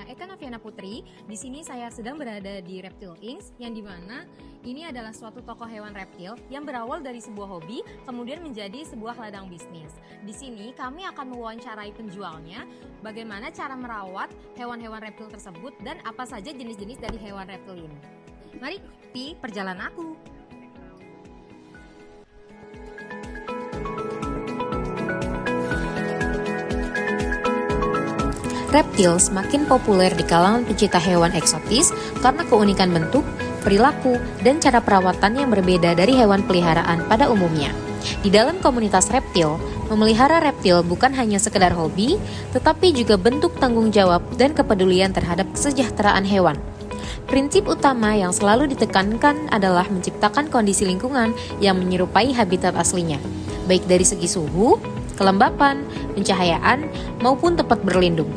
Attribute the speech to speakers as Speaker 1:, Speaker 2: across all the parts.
Speaker 1: Eka Noviana Putri. Di sini saya sedang berada di Reptile Inc. yang dimana ini adalah suatu toko hewan reptil yang berawal dari sebuah hobi kemudian menjadi sebuah ladang bisnis. Di sini kami akan mewawancarai penjualnya, bagaimana cara merawat hewan-hewan reptil tersebut dan apa saja jenis-jenis dari hewan reptil ini. Mari ikuti perjalanan aku. Reptil semakin populer di kalangan pecinta hewan eksotis karena keunikan bentuk, perilaku, dan cara perawatan yang berbeda dari hewan peliharaan pada umumnya. Di dalam komunitas reptil, memelihara reptil bukan hanya sekedar hobi, tetapi juga bentuk tanggung jawab dan kepedulian terhadap kesejahteraan hewan. Prinsip utama yang selalu ditekankan adalah menciptakan kondisi lingkungan yang menyerupai habitat aslinya, baik dari segi suhu, kelembapan, pencahayaan, maupun tempat berlindung.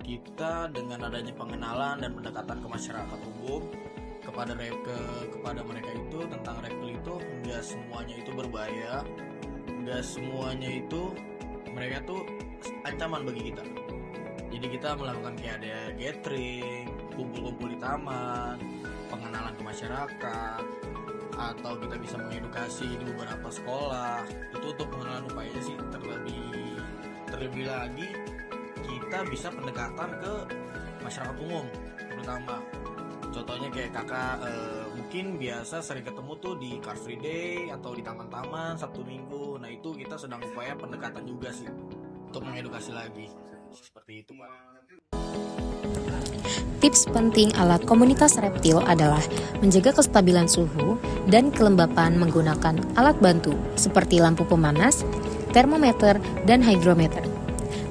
Speaker 2: Kita dengan adanya pengenalan dan pendekatan ke masyarakat umum kepada mereka itu tentang reptil itu, nggak semuanya itu berbahaya, nggak semuanya itu mereka tuh ancaman bagi kita. Jadi kita melakukan kayak ada gathering, kumpul-kumpul di taman, pengenalan ke masyarakat, atau kita bisa mengedukasi di beberapa sekolah. Itu untuk pengenalan upayanya sih. Terlebih lagi kita bisa pendekatan ke masyarakat umum terutama. Contohnya kayak kakak mungkin biasa sering ketemu tuh di Car Free Day atau di taman-taman Sabtu Minggu. Nah itu kita sedang upaya pendekatan juga sih untuk mengedukasi lagi. Seperti itu Pak.
Speaker 1: Tips penting alat komunitas reptil adalah menjaga kestabilan suhu dan kelembapan menggunakan alat bantu seperti lampu pemanas, termometer, dan hydrometer.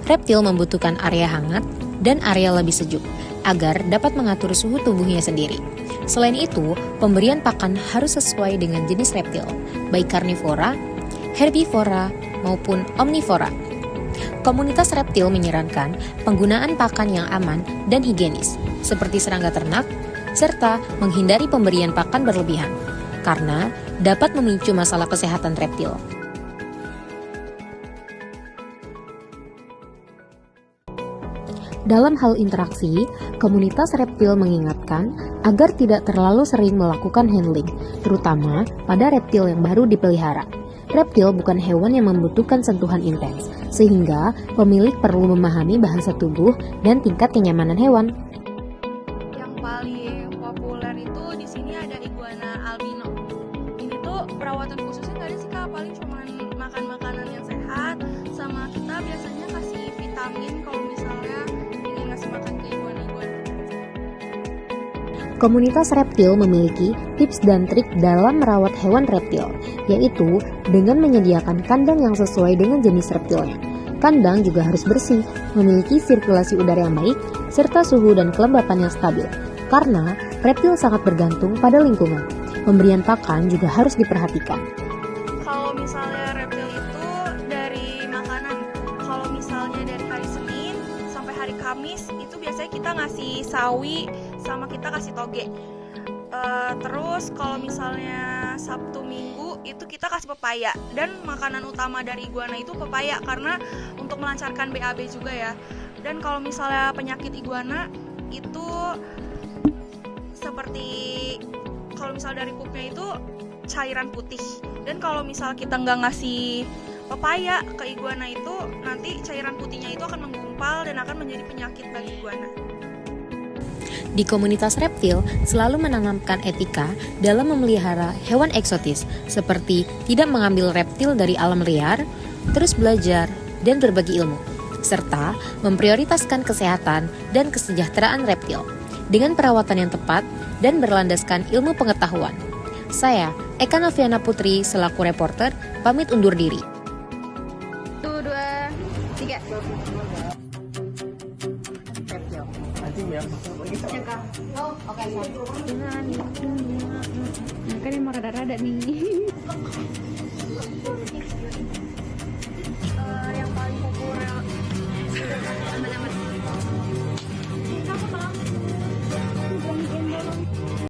Speaker 1: Reptil membutuhkan area hangat dan area lebih sejuk agar dapat mengatur suhu tubuhnya sendiri. Selain itu, pemberian pakan harus sesuai dengan jenis reptil, baik karnivora, herbivora, maupun omnivora. Komunitas reptil menyarankan penggunaan pakan yang aman dan higienis, seperti serangga ternak, serta menghindari pemberian pakan berlebihan, karena dapat memicu masalah kesehatan reptil. Dalam hal interaksi, komunitas reptil mengingatkan agar tidak terlalu sering melakukan handling, terutama pada reptil yang baru dipelihara. Reptil bukan hewan yang membutuhkan sentuhan intens, sehingga pemilik perlu memahami bahasa tubuh dan tingkat kenyamanan hewan.
Speaker 3: Yang paling populer itu di sini ada iguana albino. Ini tuh perawatan khususnya nggak ada sih Kak, paling cuma makan makanan yang sehat, sama kita biasanya kasih vitamin kalau misalnya ingin ngasih makan ke iguana-iguana.
Speaker 1: Komunitas reptil memiliki tips dan trik dalam merawat hewan reptil, yaitu dengan menyediakan kandang yang sesuai dengan jenis reptilnya. Kandang juga harus bersih, memiliki sirkulasi udara yang baik, serta suhu dan kelembapan yang stabil, karena reptil sangat bergantung pada lingkungan. Pemberian pakan juga harus diperhatikan.
Speaker 3: Kalau misalnya reptil itu dari makanan, kalau misalnya dari hari Senin sampai hari Kamis itu biasanya kita ngasih sawi sama kita kasih toge. Terus kalau misalnya Sabtu Minggu itu kita kasih pepaya, dan makanan utama dari iguana itu pepaya karena untuk melancarkan BAB juga ya. Dan kalau misalnya penyakit iguana itu seperti kalau misal dari pupnya itu cairan putih, dan kalau misal kita nggak ngasih pepaya ke iguana itu nanti cairan putihnya itu akan menggumpal dan akan menjadi penyakit bagi iguana.
Speaker 1: Di komunitas reptil selalu menanamkan etika dalam memelihara hewan eksotis, seperti tidak mengambil reptil dari alam liar, terus belajar dan berbagi ilmu, serta memprioritaskan kesehatan dan kesejahteraan reptil dengan perawatan yang tepat dan berlandaskan ilmu pengetahuan. Saya, Eka Noviana Putri, selaku reporter, pamit undur diri.
Speaker 3: 1, 2, 3.
Speaker 1: Oh, oke.
Speaker 3: Kan emang rada-rada nih.